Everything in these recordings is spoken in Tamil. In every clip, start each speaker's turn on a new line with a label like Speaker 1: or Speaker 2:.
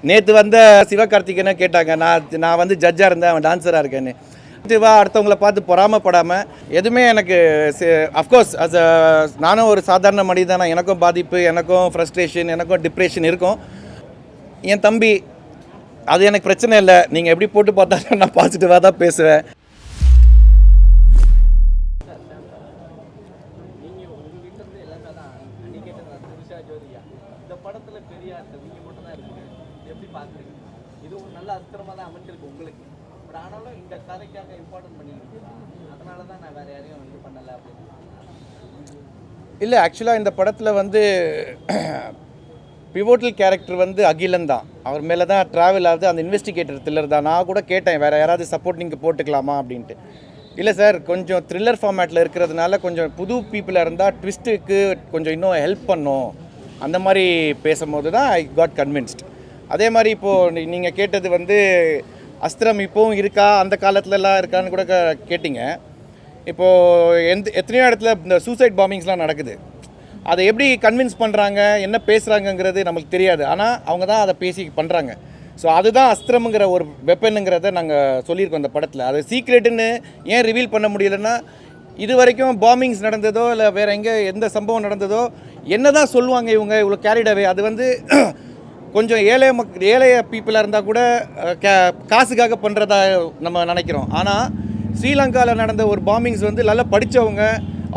Speaker 1: நேற்று வந்த சிவகார்த்திகேயனை கேட்டாங்க, நான் வந்து ஜட்ஜாக இருந்தேன், அவன் டான்ஸராக இருக்கேன்னு. அடுத்தவங்களை பார்த்து பொறாமப்படாமல் எதுவுமே எனக்கு அஃப்கோர்ஸ் நானும் ஒரு சாதாரண மனிதனா, எனக்கும் பாதிப்பு, எனக்கும் ஃப்ரஸ்ட்ரேஷன், எனக்கும் டிப்ரெஷன் இருக்கும். என் தம்பி, அது எனக்கு பிரச்சனை இல்லை. நீங்கள் எப்படி போட்டு பார்த்தாலும் நான் பாசிட்டிவாக தான் பேசுவேன். இல்லை, ஆக்சுவலாக இந்த படத்தில் வந்து பிவோட்டல் கேரக்டர் வந்து அகிலன் தான். அவர் மேலே தான் ட்ராவல் ஆகுது. அந்த இன்வெஸ்டிகேட்டர் த்ரில்லர் தான். நான் கூட கேட்டேன், வேறு யாராவது சப்போர்ட் நீங்கள் போட்டுக்கலாமா அப்படின்ட்டு. இல்லை சார், கொஞ்சம் த்ரில்லர் ஃபார்மேட்டில் இருக்கிறதுனால கொஞ்சம் புது பீப்புளாக இருந்தால் ட்விஸ்ட்டுக்கு கொஞ்சம் இன்னும் ஹெல்ப் பண்ணும். அந்த மாதிரி பேசும்போது தான் ஐ காட் கன்வின்ஸ்ட். அதே மாதிரி இப்போது நீங்கள் கேட்டது வந்து அஸ்திரம் இப்போவும் இருக்கா, அந்த காலத்துலலாம் இருக்கான்னு கூட கேட்டிங்க. இப்போது எத்தனையோ இடத்துல இந்த சூசைட் பாம்பிங்ஸ்லாம் நடக்குது. அதை எப்படி கன்வின்ஸ் பண்ணுறாங்க, என்ன பேசுகிறாங்கங்கிறது நம்மளுக்கு தெரியாது. ஆனால் அவங்க தான் அதை பேசி பண்ணுறாங்க. ஸோ அதுதான் அஸ்திரம்ங்கிற ஒரு வெப்பனுங்கிறத நாங்கள் சொல்லியிருக்கோம் இந்த படத்தில். அது சீக்ரெட்டுன்னு ஏன் ரிவீல் பண்ண முடியலன்னா, இது வரைக்கும் பாம்பிங்ஸ் நடந்ததோ இல்லை வேறு எங்கே எந்த சம்பவம் நடந்ததோ என்ன தான் சொல்லுவாங்க இவங்க இவ்வளோ கேரிடவே. அது வந்து கொஞ்சம் ஏழைய பீப்புளாக இருந்தால் கூட காசுக்காக பண்ணுறதா நம்ம நினைக்கிறோம். ஆனால் ஸ்ரீலங்காவில் நடந்த ஒரு பாம்பிங்ஸ் வந்து நல்லா படித்தவங்க,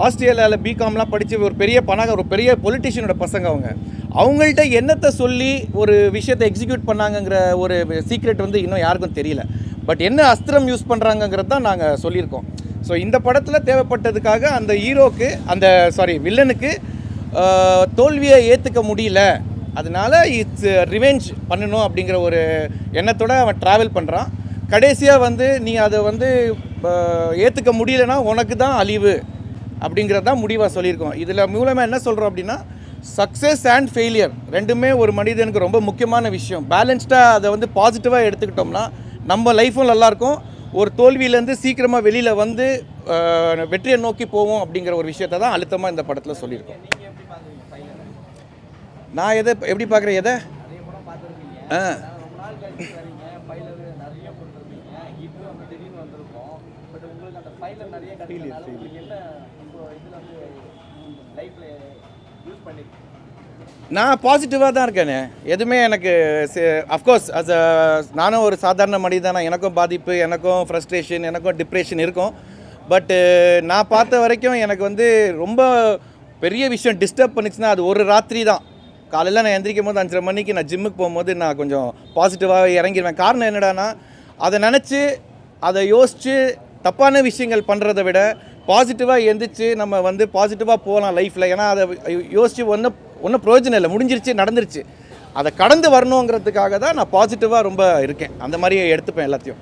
Speaker 1: ஆஸ்திரேலியாவில் பிகாம்லாம் படித்து ஒரு பெரிய ஒரு பெரிய பொலிட்டிஷியனோட பசங்க. அவங்கள்ட்ட என்னத்தை சொல்லி ஒரு விஷயத்தை எக்ஸிக்யூட் பண்ணாங்கங்கிற ஒரு சீக்ரெட் வந்து இன்னும் யாருக்கும் தெரியல. பட் என்ன அஸ்திரம் யூஸ் பண்ணுறாங்கங்கிறது தான் நாங்கள் சொல்லியிருக்கோம். ஸோ இந்த படத்தில் தேவைப்பட்டதுக்காக அந்த ஹீரோக்கு வில்லனுக்கு தோல்வியை ஏற்றுக்க முடியல, அதனால இட்ஸ் ரிவெஞ்ச் பண்ணணும் அப்படிங்கிற ஒரு எண்ணத்தோடு அவன் ட்ராவல் பண்ணுறான். கடைசியாக வந்து நீ அதை வந்து ஏற்றுக்க முடியலன்னா உனக்கு தான் அழிவு அப்படிங்கிறது தான் முடிவாக சொல்லியிருக்கோம். இதில் மூலமாக என்ன சொல்கிறோம் அப்படின்னா, சக்ஸஸ் அண்ட் ஃபெயிலியர் ரெண்டுமே ஒரு மனிதனுக்கு ரொம்ப முக்கியமான விஷயம். பேலன்ஸ்டாக அதை வந்து பாசிட்டிவாக எடுத்துக்கிட்டோம்னா நம்ம லைஃப்பும் நல்லாயிருக்கும். ஒரு தோல்வியிலேருந்து சீக்கிரமாக வெளியில் வந்து வெற்றியை நோக்கி போவோம் அப்படிங்கிற ஒரு விஷயத்தை தான் அழுத்தமாக இந்த படத்தில் சொல்லியிருக்கோம். நான் எப்படி பார்க்குறேன் எதை நான் பாசிட்டிவாக தான் இருக்கேனே. எதுவுமே எனக்கு அஃப்கோர்ஸ் நானும் ஒரு சாதாரண மனிதனா, எனக்கும் பாதிப்பு, எனக்கும் ஃப்ரஸ்ட்ரேஷன், எனக்கும் டிப்ரெஷன் இருக்கும். பட்டு நான் பார்த்த வரைக்கும் எனக்கு வந்து ரொம்ப பெரிய விஷயம் டிஸ்டர்ப் பண்ணிச்சுன்னா அது ஒரு ராத்திரி தான். காலையில் நான் எந்திரிக்கும் போது 5:30 மணிக்கு நான் ஜிம்முக்கு போகும்போது நான் கொஞ்சம் பாசிட்டிவாக இறங்கிடுவேன். காரணம் என்னடானா, அதை நினச்சி அதை யோசித்து தப்பான விஷயங்கள் பண்ணுறதை விட பாசிட்டிவாக எந்திரிச்சு நம்ம வந்து பாசிட்டிவாக போகலாம் லைஃப்பில். ஏன்னா அதை யோசித்து ஒன்றும் பிரயோஜனம் இல்லை, முடிஞ்சிருச்சு, நடந்துருச்சு. அதை கடந்து வரணுங்கிறதுக்காக தான் நான் பாசிட்டிவாக ரொம்ப இருக்கேன். அந்த மாதிரி எடுத்துப்பேன் எல்லாத்தையும்.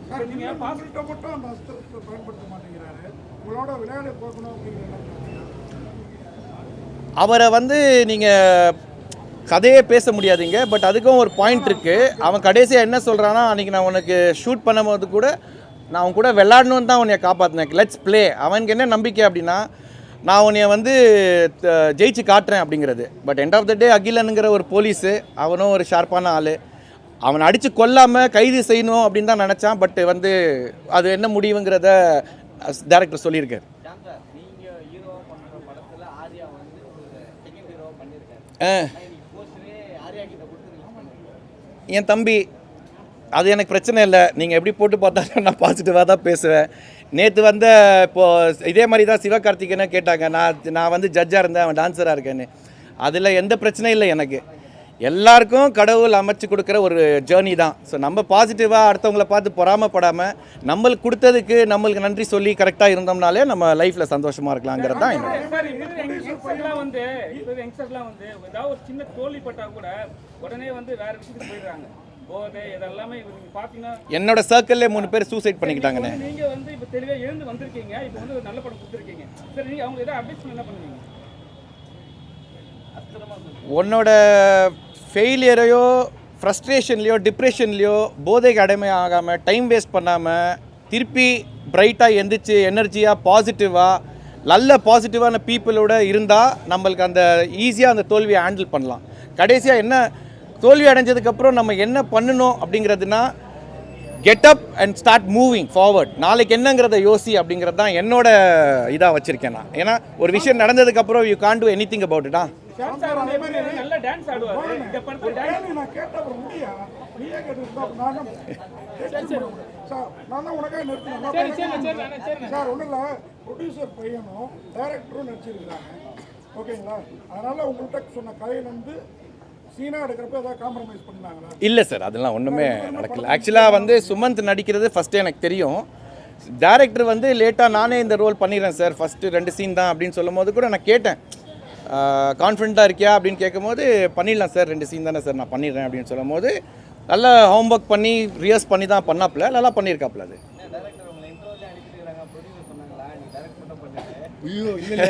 Speaker 1: அவரை வந்து நீங்கள் கதையே பேச முடியாதுங்க. பட் அதுக்கும் ஒரு பாயிண்ட் இருக்குது. அவன் கடைசியாக என்ன சொல்கிறான்னா, அன்றைக்கி நான் உனக்கு ஷூட் பண்ணும்போது கூட நான் அவன் கூட விளாடணுன்னு தான் உன்னைய காப்பாற்றினேன், லெட்ஸ் ப்ளே. அவனுக்கு என்ன நம்பிக்கை அப்படின்னா, நான் உன்னைய வந்து ஜெயிச்சு காட்டுறேன் அப்படிங்கிறது. பட் எண்ட் ஆஃப் த டே அகிலனுங்கிற ஒரு போலீஸு, அவனும் ஒரு ஷார்ப்பான ஆள். அவனை அடித்து கொல்லாமல் கைது செய்யணும் அப்படின்னு தான் நினச்சான். பட் வந்து அது என்ன முடிவுங்கிறத டைரக்டர் சொல்லியிருக்கார். என் தம்பி, அது எனக்கு பிரச்சனை இல்லை. நீங்கள் எப்படி போட்டு பார்த்தாலும் நான் பாசிட்டிவாக தான் பேசுவேன். நேற்று வந்த இதே மாதிரி தான் சிவகார்த்திகேயனை கேட்டாங்க, நான் வந்து ஜட்ஜாக இருந்தேன், அவன் டான்ஸராக இருக்கேன்னு. அதில் எந்த பிரச்சனையும் இல்லை எனக்கு. எல்லாருக்கும் கடவுள் அமைச்சு கொடுக்குற ஒரு ஜேர்னி தான். ஸோ நம்ம பாசிட்டிவாக அடுத்தவங்களை பார்த்து பொறாமப்படாமல் நம்மளுக்கு கொடுத்ததுக்கு நம்மளுக்கு நன்றி சொல்லி கரெக்டாக இருந்தோம்னாலே நம்ம லைஃப்பில் சந்தோஷமாக இருக்கலாங்கிறது தான் என்னோட. என்னோட சர்க்கிள்ல 3 பேர் சூசைட் பண்ணிக்கிட்டாங்கண்ணே. உன்னோட ஃபெயிலியரையோ ஃப்ரஸ்ட்ரேஷன்லையோ டிப்ரெஷன்லையோ போதைக்கு அடிமை ஆகாமல் டைம் வேஸ்ட் பண்ணாமல் திருப்பி பிரைட்டாக எந்திரிச்சு எனர்ஜியாக பாசிட்டிவாக நல்ல பாசிட்டிவான பீப்புளோட இருந்தால் நம்மளுக்கு அந்த ஈஸியாக அந்த தோல்வியை ஹேண்டில் பண்ணலாம். கடைசியாக என்ன தோல்வி அடைஞ்சதுக்கப்புறம் நம்ம என்ன பண்ணணும் அப்படிங்கிறதுனா get up and start moving forward. நாளைக்கு என்னங்கிறத யோசி அப்படிங்கிறது தான் என்னோட இதாக வச்சுருக்கேன் நான். ஏன்னா ஒரு விஷயம் நடந்ததுக்கப்புறம் you can't do anything about இட்டா.
Speaker 2: நல்ல டான்ஸ் ஆடுவாரு. இந்த படத்துல டான்ஸ் நான் கேட்ட அப்புறம் முடியா நீயே கேட்டுட்டா நான் சார் நான் தான் உனக்காக நிறுத்தினேன் சார். ஒன்றும் இல்லை, ப்ரொடியூசர் பையனும் டைரக்டரும் நடிச்சிருக்காங்க ஓகேங்களா. அதனால உங்கள்கிட்ட சொன்ன கதையிலேருந்து சீனா எடுக்கிறப்ப ஏதாவது காம்ப்ரமைஸ் பண்ணாங்களா?
Speaker 1: இல்லை சார், அதெல்லாம் ஒன்றுமே நடக்கல. ஆக்சுவலாக வந்து சுமந்த் நடிக்கிறது ஃபஸ்ட்டு எனக்கு தெரியும். டேரக்டர் வந்து லேட்டாக நானே இந்த ரோல் பண்ணிடுறேன் சார், ஃபஸ்ட்டு 2 சீன் தான் அப்படின்னு சொல்லும் போது கூட நான் கேட்டேன், கான்ஃபிடண்ட்டாக இருக்கியா அப்படின்னு கேட்கும்போது பண்ணிடலாம் சார், 2 சீன் தானே சார் நான் பண்ணிடுறேன் அப்படின்னு சொல்லும் போது நல்லா ஹோம்ஒர்க் பண்ணி ரியர்ஸ் பண்ணி தான் பண்ணாப்புல, நல்லா பண்ணியிருக்காப்புல. அது
Speaker 3: ஐயோ இல்லை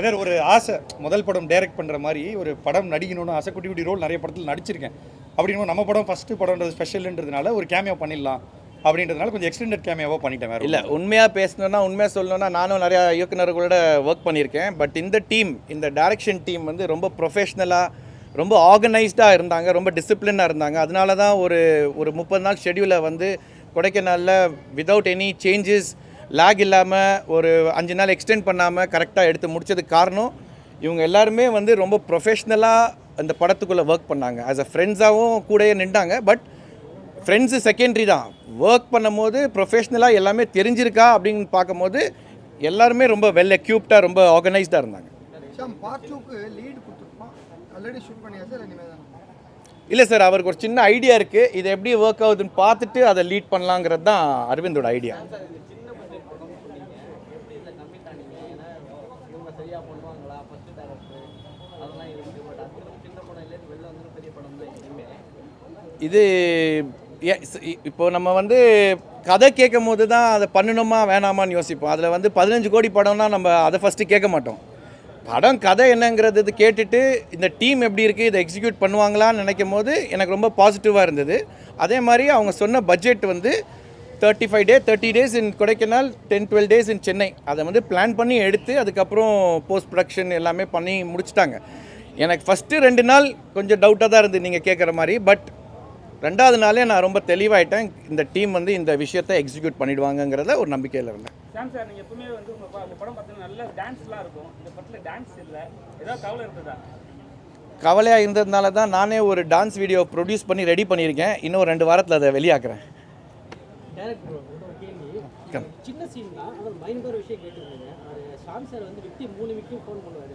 Speaker 3: சார், ஒரு ஆசை முதல் படம் டைரக்ட் பண்ணுற மாதிரி ஒரு படம் நடிக்கணும்னு ஆசை. குட்டி குட்டி ரோல் நிறைய படத்தில் நடிச்சிருக்கேன். அப்படின்னு நம்ம படம் ஃபஸ்ட்டு படம்ன்றது ஸ்பெஷல்ன்றதுனால ஒரு கேமியோ பண்ணிடலாம் அப்படின்றதுனால கொஞ்சம் எக்ஸ்டெண்டட் கேமியாவாக பண்ணிட்டேன். வேறு
Speaker 1: இல்லை, உண்மையாக பேசணுன்னா உண்மையாக சொல்லணுன்னா நானும் நிறையா இயக்குநர்களோட ஒர்க் பண்ணியிருக்கேன். பட் இந்த டீம், இந்த டைரக்ஷன் டீம் வந்து ரொம்ப ப்ரொஃபஷ்னலாக, ரொம்ப ஆர்கனைஸ்டாக இருந்தாங்க, ரொம்ப டிசிப்ளினாக இருந்தாங்க. அதனால தான் ஒரு 30 நாள் ஷெடியூலை வந்து கொடைக்கானலில் விதவுட் எனி சேஞ்சஸ், லேக் இல்லாமல் ஒரு 5 நாள் எக்ஸ்டெண்ட் பண்ணாமல் கரெக்டாக எடுத்து முடிச்சதுக்கு காரணம் இவங்க எல்லாருமே வந்து ரொம்ப ப்ரொஃபஷ்னலாக அந்த படத்துக்குள்ளே ஒர்க் பண்ணாங்க. ஆஸ் அ ஃப்ரெண்ட்ஸாகவும் கூடயே நின்றாங்க. பட் ஃப்ரெண்ட்ஸு செகண்டரி தான். ஒர்க் பண்ணும்போது ப்ரொஃபஷ்னலாக எல்லாமே தெரிஞ்சிருக்கா அப்படின்னு பார்க்கும்போது எல்லாருமே ரொம்ப வெல் எக்யூப்டாக, ரொம்ப ஆர்கனைஸ்டாக இருந்தாங்க. இல்லை சார், அவருக்கு ஒரு சின்ன ஐடியா இருக்குது. இது எப்படி ஒர்க் ஆகுதுன்னு பார்த்துட்டு அதை லீட் பண்ணலாங்கிறது தான் அரவிந்தோட ஐடியா. இது இப்போ நம்ம வந்து கதை கேட்கும் போது தான் அதை பண்ணணுமா வேணாமான்னு யோசிப்போம். அதில் வந்து 15 கோடி படம்னா நம்ம அதை ஃபஸ்ட்டு கேட்க மாட்டோம். படம் கதை என்னங்கிறது கேட்டுட்டு இந்த டீம் எப்படி இருக்குது, இதை எக்ஸிக்யூட் பண்ணுவாங்களான்னு நினைக்கும் போது எனக்கு ரொம்ப பாசிட்டிவாக இருந்தது. அதே மாதிரி அவங்க சொன்ன பட்ஜெட் வந்து 30 days இன் கொடைக்கானல், 10-12 days இன் சென்னை. அதை வந்து பிளான் பண்ணி எடுத்து அதுக்கப்புறம் போஸ்ட் ப்ரொடக்ஷன் எல்லாமே பண்ணி முடிச்சிட்டாங்க. எனக்கு ஃபஸ்ட்டு 2 நாள் கொஞ்சம் டவுட்டாக தான் இருந்தது நீங்கள் கேட்குற மாதிரி. பட் 2வது நாளே நான் ரொம்ப தெளிவாயிட்டேன், இந்த டீம் வந்து இந்த விஷயத்தை எக்ஸிக்யூட் பண்ணிடுவாங்கங்கிறத ஒரு நம்பிக்கையில் இருந்தேன்.
Speaker 2: சாம் சார், நீங்கள் எப்பவுமே வந்து உங்கள் படம் பார்த்தீங்கன்னா நல்ல டான்ஸ்லாம் இருக்கும். இந்த படத்தில் டான்ஸ் இல்லை, ஏதாவது கவலை இருந்ததா?
Speaker 1: கவலையாக இருந்ததுனால தான் நானே ஒரு டான்ஸ் வீடியோ ப்ரொடியூஸ் பண்ணி ரெடி பண்ணியிருக்கேன். இன்னும் 2 வாரத்தில் அதை வெளியாக்குறேன்.
Speaker 4: சின்ன சீன் தான், ஆனால் பயங்கர விஷயம் கேட்டுருந்தீங்க. ஷாம் சார் வந்து விக்டிம் 3 விக்டிம் ஃபோன் பண்ணுவார்.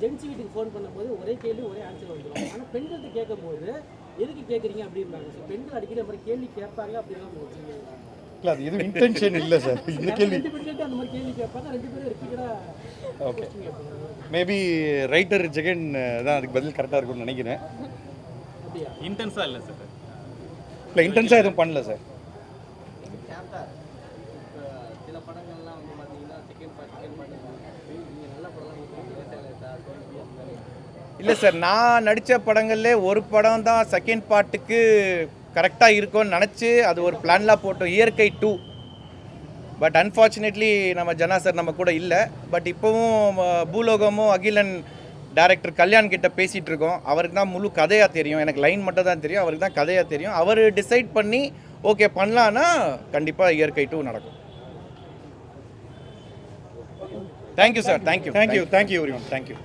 Speaker 4: ஜென்ஸ் வீட்டுக்கு ஃபோன் பண்ணும்போது ஒரே கேள்வி ஒரே ஆன்சர் வந்துடும். ஆனால் பெண்கள்கிட்ட கேட்கும்போது எதுக்கு கேட்குறீங்க அப்படின்றாங்க. ஸோ பெண்கள் அடிக்கடி அந்த மாதிரி கேள்வி கேட்பாங்க அப்படின்னா
Speaker 3: இல்லை, அது எதுவும் இன்டென்ஷன் இல்லை சார். இந்த கேள்வி
Speaker 4: 2 பேர்கிட்ட அந்த மாதிரி கேள்வி கேட்பாங்க, 2 பேரும் ரிப்பீட்டடாக.
Speaker 3: ஓகே, மேபி ரைட்டர் ஜெகன் தான் அதுக்கு பதில் கரெக்டாக இருக்கும்னு நினைக்கிறேன்.
Speaker 4: அப்படியா?
Speaker 2: இன்டென்ஸாக இல்லை சார்.
Speaker 3: இல்லை, இன்டென்ஸாக எதுவும் பண்ணல சார்.
Speaker 4: சில படங்கள்லாம் வந்து பார்த்தீங்கன்னா செகண்ட் பார்ட் நீங்கள் நல்ல படம்லாம்
Speaker 1: இல்லை சார், நான் நடித்த படங்கள்லே ஒரு படம் தான் செகண்ட் பார்ட்டுக்கு கரெக்டாக இருக்கும்னு நினச்சி அது ஒரு பிளான்லாம் போட்டோம், இயற்கை 2. பட் அன்ஃபார்ச்சுனேட்லி நம்ம ஜனா சார் நம்ம கூட இல்லை. பட் இப்போவும் பூலோகமும் அகிலன் டைரக்டர் கல்யாண் கிட்ட பேசிகிட்டு இருக்கோம். அவருக்கு தான் முழு கதையாக தெரியும், எனக்கு லைன் மட்டும் தான் தெரியும், அவருக்கு தான் கதையாக தெரியும். அவர் டிசைட் பண்ணி ஓகே பண்ணலான்னா கண்டிப்பாக இயற்கை 2 நடக்கும். Thank you sir, thank you
Speaker 3: thank you every one, thank you.